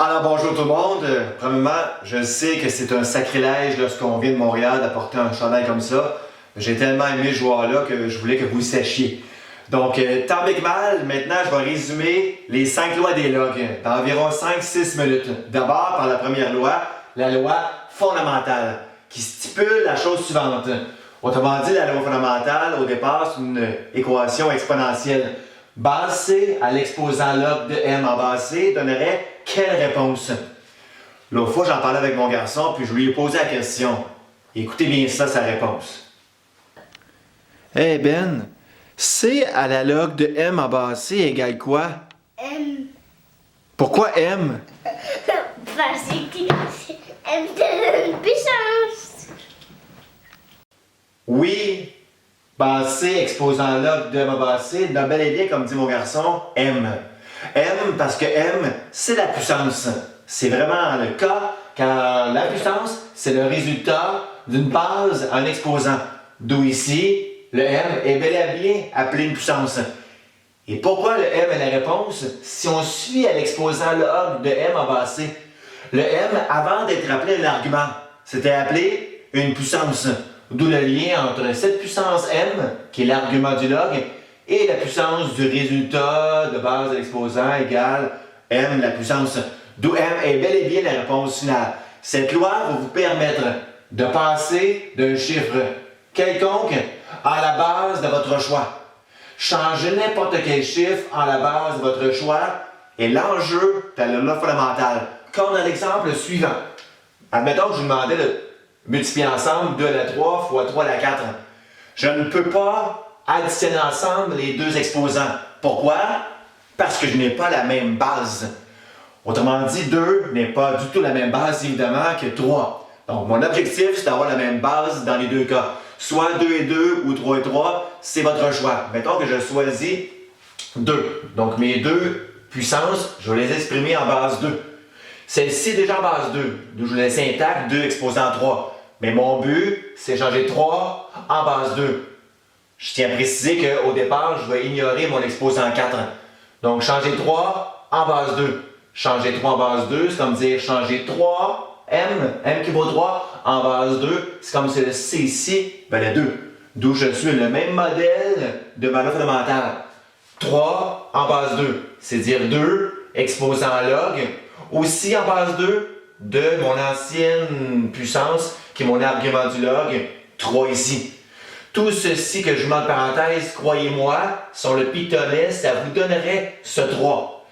Alors bonjour tout le monde. Premièrement, je sais que c'est un sacrilège lorsqu'on vient de Montréal d'apporter un chandail comme ça. J'ai tellement aimé ce joueur-là que je voulais que vous le sachiez. Donc, tant bien que mal, maintenant je vais résumer les 5 lois des logs d'environ 5-6 minutes. D'abord, par la première loi, la loi fondamentale, qui stipule la chose suivante. Autrement dit, la loi fondamentale, au départ, c'est une équation exponentielle. Base C à l'exposant log de m en base C donnerait quelle réponse? L'autre fois, j'en parlais avec mon garçon, puis je lui ai posé la question. Écoutez bien ça, sa réponse. Hey Ben, C à la log de m en base C égale quoi? M. Pourquoi m? Parce que M donne une puissance. Oui, base C exposant log de m en base C, donne bel et bien, comme dit mon garçon, m. M parce que m, c'est la puissance. C'est vraiment le cas car la puissance, c'est le résultat d'une base en exposant. D'où ici, le m est bel et bien appelé une puissance. Et pourquoi le m est la réponse si on suit à l'exposant log de m en base C? Le m, avant d'être appelé un argument, c'était appelé une puissance. D'où le lien entre cette puissance m, qui est l'argument du log, et la puissance du résultat de base de l'exposant égale m la puissance. D'où m est bel et bien la réponse finale. Cette loi va vous permettre de passer d'un chiffre quelconque à la base de votre choix. Changez n'importe quel chiffre en la base de votre choix et l'enjeu de la loi fondamentale. Comme dans l'exemple suivant. Admettons que je vous demandais de multiplier ensemble 2 à la 3 fois 3 à la 4. Je ne peux pas additionner ensemble les deux exposants. Pourquoi? Parce que je n'ai pas la même base. Autrement dit, 2 n'est pas du tout la même base, évidemment, que 3. Donc, mon objectif, c'est d'avoir la même base dans les deux cas. Soit 2 et 2 ou 3 et 3, c'est votre choix. Mettons que je choisis 2. Donc, mes deux puissances, je vais les exprimer en base 2. Celle-ci est déjà en base 2, donc je vais laisser intact 2 exposant 3. Mais mon but, c'est changer 3 en base 2. Je tiens à préciser qu'au départ, je vais ignorer mon exposant 4. Donc, changer 3 en base 2. Changer 3 en base 2, c'est comme dire changer 3, m qui vaut 3, en base 2, c'est comme si le C ici, ben le 2. D'où je suis le même modèle de ma loi fondamentale. 3 en base 2, c'est dire 2 exposant log, aussi en base 2 de mon ancienne puissance, qui est mon argument du log, 3 ici. Tout ceci que je mets en parenthèse, croyez-moi, sur le Pythonais, ça vous donnerait ce 3.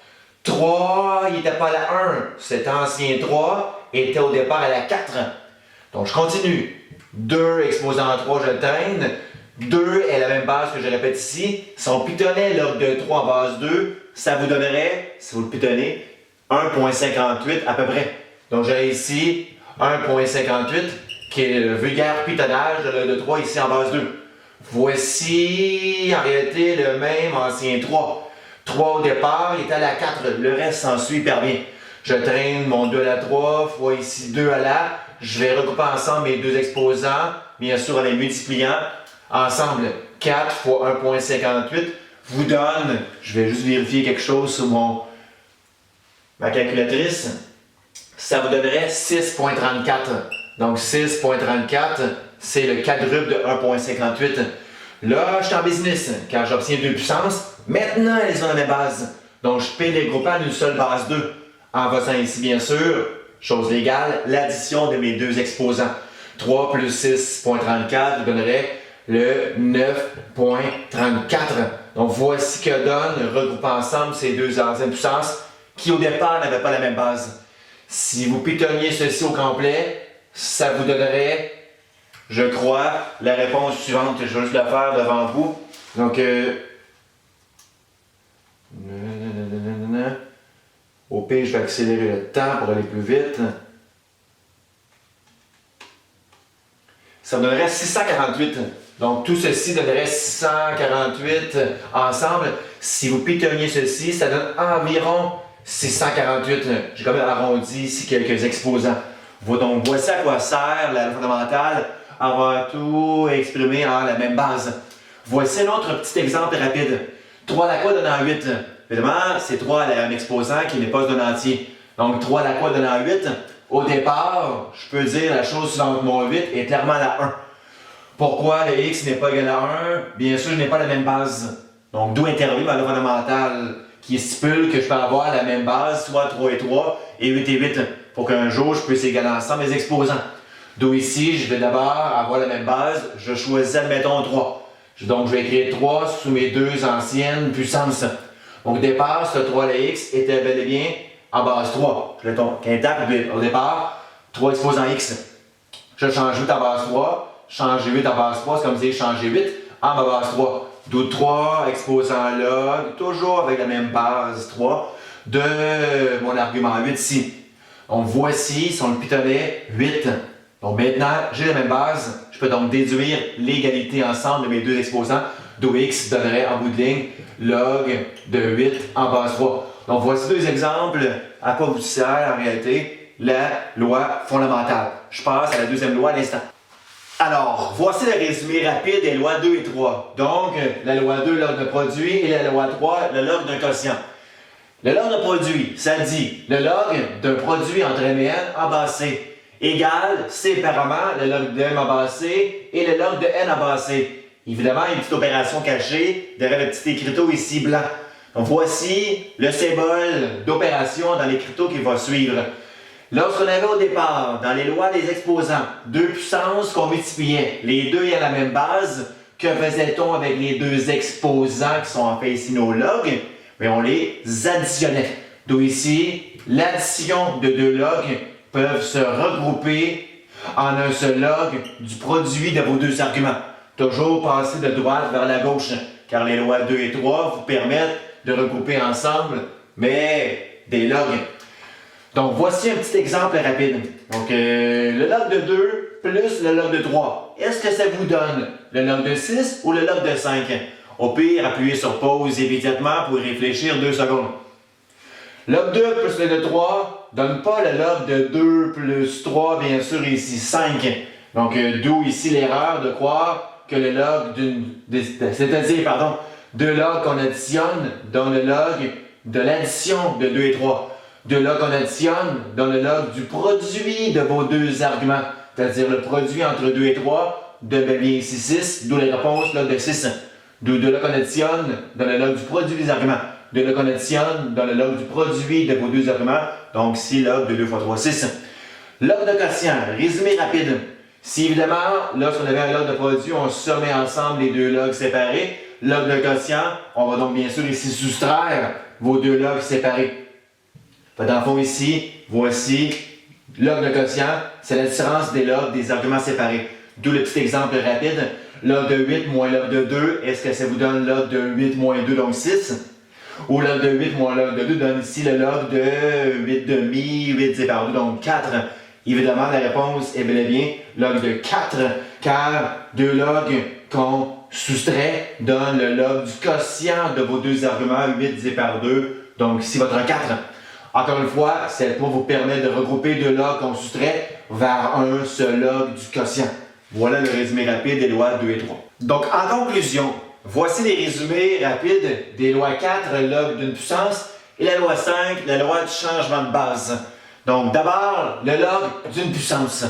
3, il n'était pas à la 1. Cet ancien 3 était au départ à la 4. Donc, je continue. 2 exposant 3, je teins. 2 est la même base que je répète ici. Son Pythonais log de 3 en base 2, ça vous donnerait, si vous le pitonnez, 1.58 à peu près. Donc, j'ai ici 1.58 qui est le vulgaire pitonnage de log de 3 ici en base 2. Voici en réalité le même ancien 3. 3 au départ, il est à la 4, le reste s'en suit hyper bien. Je traîne mon 2 à la 3 fois ici 2 à la, je vais regrouper ensemble mes deux exposants, bien sûr en les multipliant. Ensemble, 4 fois 1.58 vous donne, je vais juste vérifier quelque chose sur ma calculatrice, ça vous donnerait 6.34. Donc 6.34, c'est le quadruple de 1.58. Là, je suis en business, car j'obtiens deux puissances. Maintenant, elles sont dans mes bases. Donc, je peux les grouper en une seule base 2. En faisant ici, bien sûr, chose légale, l'addition de mes deux exposants. 3 plus 6.34 vous donnerait le 9.34. Donc, voici que donne, regrouper ensemble ces deux anciennes puissances qui, au départ, n'avaient pas la même base. Si vous pitonniez ceci au complet, ça vous donnerait, je crois, la réponse suivante. Je vais juste la faire devant vous. Donc, au pire, je vais accélérer le temps pour aller plus vite. Ça me donnerait 648. Donc, tout ceci donnerait 648 ensemble. Si vous pitonniez ceci, ça donne environ 648. J'ai quand même arrondi ici quelques exposants. Donc, voici à quoi sert la loi fondamentale, avant tout exprimée en la même base. Voici un autre petit exemple rapide. 3 à la quoi donne 8. Évidemment, c'est 3 à un exposant qui n'est pas un entier. Donc 3 à la quoi donnant 8. Au départ, je peux dire la chose suivante, mon 8 est clairement la 1. Pourquoi le x n'est pas égal à 1? Bien sûr, je n'ai pas la même base. Donc d'où intervient ma loi fondamentale qui stipule que je peux avoir la même base, soit 3 et 3 et 8 et 8, pour qu'un jour je puisse égaler ensemble les exposants. D'où ici, je vais d'abord avoir la même base, je choisis, admettons, 3. Donc je vais écrire 3 sous mes deux anciennes puissances. Donc au départ, ce 3 la x était bel et bien en base 3. Je l'ai intact au départ, 3 exposants x. Je change 8 en base 3, changer 8 en base 3, c'est comme si je changeais 8 en ma base 3. D'où 3 exposants log, toujours avec la même base 3, de mon argument 8 ici. Donc voici, si on le pitonnait, 8. Donc maintenant, j'ai la même base, je peux donc déduire l'égalité ensemble de mes deux exposants, d'où x donnerait en bout de ligne log de 8 en base 3. Donc voici deux exemples à quoi vous sert en réalité la loi fondamentale. Je passe à la deuxième loi à l'instant. Alors, voici le résumé rapide des lois 2 et 3. Donc, la loi 2, log de produit, et la loi 3, le log d'un quotient. Le log de produit, ça dit le log d'un produit entre m et n en base c égale séparément le log de m en base c et le log de n en base c. Évidemment, il y a une petite opération cachée derrière le petit écriteau ici blanc. Donc, voici le symbole d'opération dans l'écriteau qui va suivre. Lorsqu'on avait au départ, dans les lois des exposants, deux puissances qu'on multipliait, les deux ayant la même base, que faisait-on avec les deux exposants qui sont en fait ici nos logs? Bien, on les additionnait. D'où ici, l'addition de deux logs peuvent se regrouper en un seul log du produit de vos deux arguments. Toujours passer de droite vers la gauche, car les lois 2 et 3 vous permettent de regrouper ensemble, mais des logs. Donc, voici un petit exemple rapide. Donc, le log de 2 plus le log de 3. Est-ce que ça vous donne le log de 6 ou le log de 5? Au pire, appuyez sur pause immédiatement pour y réfléchir 2 secondes. Log 2 plus le log de 3 ne donne pas le log de 2 plus 3, bien sûr, ici 5. Donc, d'où ici l'erreur de croire que le log c'est-à-dire, deux logs qu'on additionne donne le log de l'addition de 2 et 3. De log qu'on additionne donne le log du produit de vos deux arguments, c'est-à-dire le produit entre 2 et 3 donne bien ici 6, d'où la réponse log de 6. De log qu'on additionne donne le log du produit des arguments. De log qu'on additionne donne le log du produit de vos deux arguments, donc ici log de 2 fois 3, 6. Log de quotient, résumé rapide. Si évidemment, lorsqu'on avait un log de produit, on sommait ensemble les deux logs séparés, log de quotient, on va donc bien sûr ici soustraire vos deux logs séparés. Dans le fond ici, voici log de quotient, c'est la différence des logs des arguments séparés. D'où le petit exemple rapide, log de 8 moins log de 2, est-ce que ça vous donne log de 8 moins 2, donc 6? Ou log de 8 moins log de 2 donne ici le log de 8 demi, 8 divisé par 2, donc 4. Évidemment, la réponse est bel et bien log de 4, car deux logs qu'on soustrait donnent le log du quotient de vos deux arguments, 8 divisé par 2, donc ici votre 4. Encore une fois, cette loi vous permet de regrouper deux logs qu'on soustrait vers un seul log du quotient. Voilà le résumé rapide des lois 2 et 3. Donc, en conclusion, voici les résumés rapides des lois 4, log d'une puissance, et la loi 5, la loi du changement de base. Donc, d'abord, le log d'une puissance.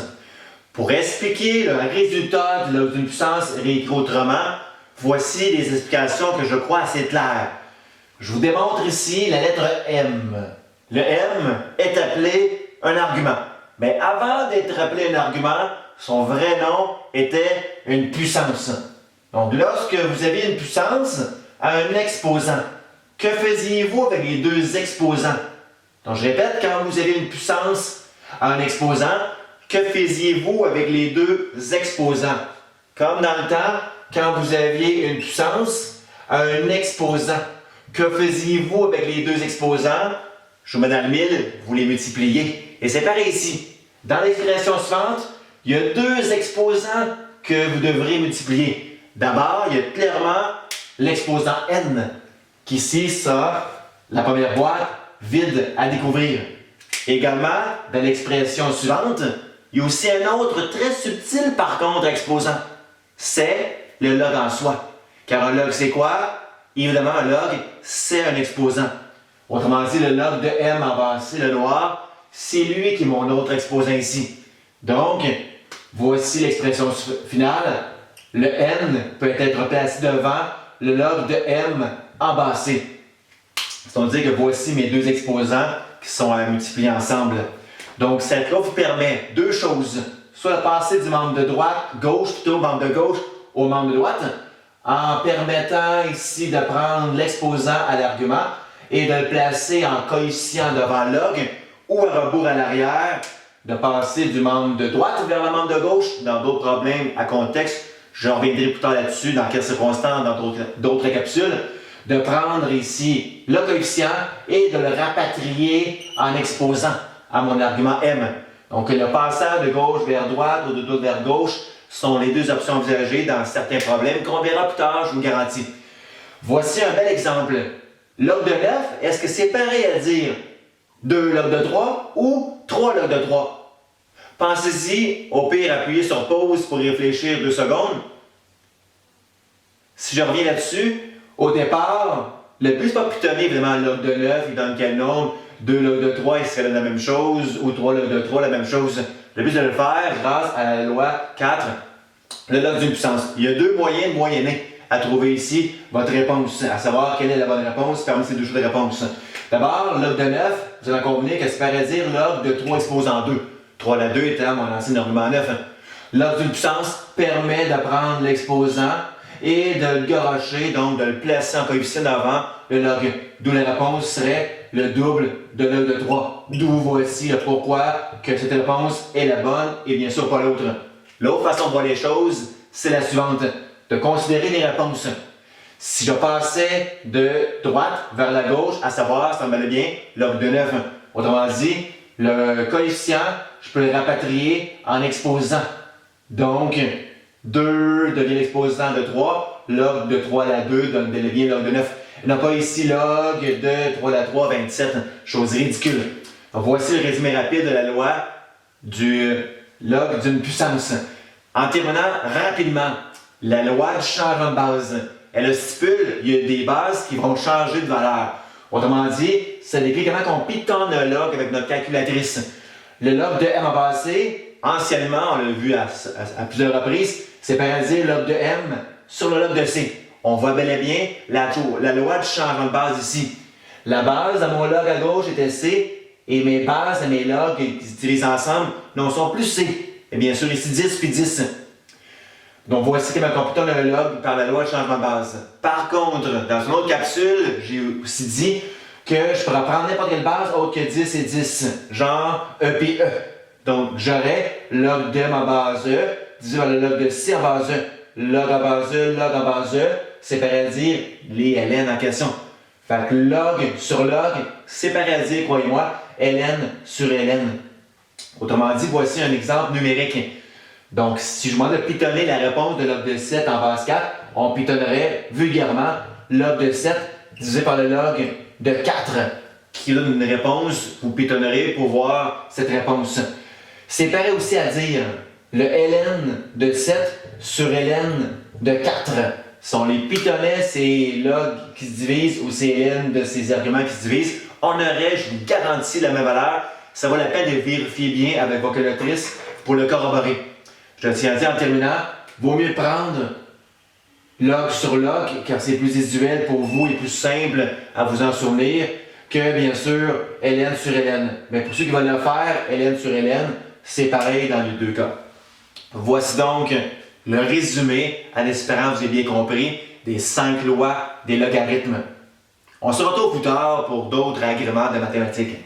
Pour expliquer le résultat du log d'une puissance réécrit autrement, voici les explications que je crois assez claires. Je vous démontre ici la lettre M. Le M est appelé un argument. Mais avant d'être appelé un argument, son vrai nom était une puissance. Donc, lorsque vous avez une puissance à un exposant, que faisiez-vous avec les deux exposants? Donc, je répète, quand vous avez une puissance à un exposant, que faisiez-vous avec les deux exposants? Comme dans le temps, quand vous aviez une puissance à un exposant, que faisiez-vous avec les deux exposants? Je vous mets dans le mille, vous les multipliez. Et c'est pareil ici. Dans l'expression suivante, il y a deux exposants que vous devrez multiplier. D'abord, il y a clairement l'exposant n, qui ici sera la première boîte vide à découvrir. Également, dans l'expression suivante, il y a aussi un autre très subtil par contre exposant. C'est le log en soi. Car un log c'est quoi? Évidemment, un log, c'est un exposant. Autrement dit, le log de M en base C, le noir, c'est lui qui est mon autre exposant ici. Donc, voici l'expression finale. Le N peut être placé devant le log de M en base C. C'est-à-dire que voici mes deux exposants qui sont à multiplier ensemble. Donc, cette loi vous permet deux choses. Soit de passer du membre de droite, gauche, plutôt membre de gauche au membre de droite, en permettant ici de prendre l'exposant à l'argument et de le placer en coefficient devant log ou à rebours à l'arrière, de passer du membre de droite vers le membre de gauche. Dans d'autres problèmes à contexte, je reviendrai plus tard là-dessus, dans quelles circonstances, dans d'autres capsules, de prendre ici le coefficient et de le rapatrier en exposant à mon argument M. Donc, le passage de gauche vers droite ou de droite vers gauche sont les deux options envisagées dans certains problèmes qu'on verra plus tard, je vous garantis. Voici un bel exemple. Log de 9, est-ce que c'est pareil à dire 2 log de 3 ou 3 log de 3? Pensez-y, au pire, appuyez sur pause pour y réfléchir 2 secondes. Si je reviens là-dessus, au départ, le but, c'est pas pitonner évidemment log de 9, il donne quel nombre? 2 log de 3, il serait la même chose, ou 3 log de 3, la même chose. Le but, c'est de le faire grâce à la loi 4, le log d'une puissance. Il y a deux moyens de moyenner à trouver ici votre réponse, à savoir quelle est la bonne réponse parmi ces deux choix de réponse. D'abord, log de 9, vous allez en convenir que c'est pareil dire log de 3 exposant 2. 3 à 2 étant mon ancien argument 9. Log d'une puissance permet de prendre l'exposant et de le garocher, donc de le placer en coefficient d'avant le log. D'où la réponse serait le double de log de 3. D'où voici le pourquoi que cette réponse est la bonne et bien sûr pas l'autre. L'autre façon de voir les choses, c'est la suivante, de considérer les réponses. Si je passais de droite vers la gauche, à savoir, ça me va bien, log de 9. Autrement dit, le coefficient, je peux le rapatrier en exposant. Donc, 2 devient l'exposant de 3, log de 3 à 2 donne bien log de 9. Il n'y a pas ici log de 3 à 3, 27, chose ridicule. Donc, voici le résumé rapide de la loi du log d'une puissance. En terminant rapidement, la loi du changement de base, elle stipule, il y a des bases qui vont changer de valeur. Autrement dit, ça décrit comment on pitonne un log avec notre calculatrice. Le log de M en base C, anciennement, on l'a vu à plusieurs reprises, c'est pareil dire log de M sur le log de C. On voit bel et bien la loi du changement de base ici. La base de mon log à gauche était C et mes bases et mes logs qui s'utilisent ensemble ne sont plus C. Et bien sûr, ici 10 puis 10. Donc voici comment on pitonne un log par la loi de changement de base. Par contre, dans une autre capsule, j'ai aussi dit que je pourrais prendre n'importe quelle base autre que 10 et 10, genre E puis E. Donc j'aurais log de M en base E, divisé par le log de C en base E. Log en base E, log en base E, c'est pareil à dire les ln en question. Fait que log sur log, c'est pareil à dire, croyez-moi, ln sur ln. Autrement dit, voici un exemple numérique. Donc, si je demande de pitonner la réponse de log de 7 en base 4, on pitonnerait vulgairement log de 7 divisé par le log de 4, qui donne une réponse, vous pitonnerez pour voir cette réponse. C'est pareil aussi à dire le ln de 7 sur ln de 4. Si on les pitonnait, ces logs qui se divisent ou ces ln de ces arguments qui se divisent, on aurait, je vous garantis, la même valeur. Ça vaut la peine de vérifier bien avec vos calculatrices pour le corroborer. Je tiens à dire en terminant, vaut mieux prendre log sur log, car c'est plus visuel pour vous et plus simple à vous en souvenir, que bien sûr ln sur ln. Mais pour ceux qui veulent le faire, ln sur ln, c'est pareil dans les deux cas. Voici donc le résumé, en espérant que vous ayez bien compris, des 5 lois des logarithmes. On se retrouve plus tard pour d'autres agréments de mathématiques.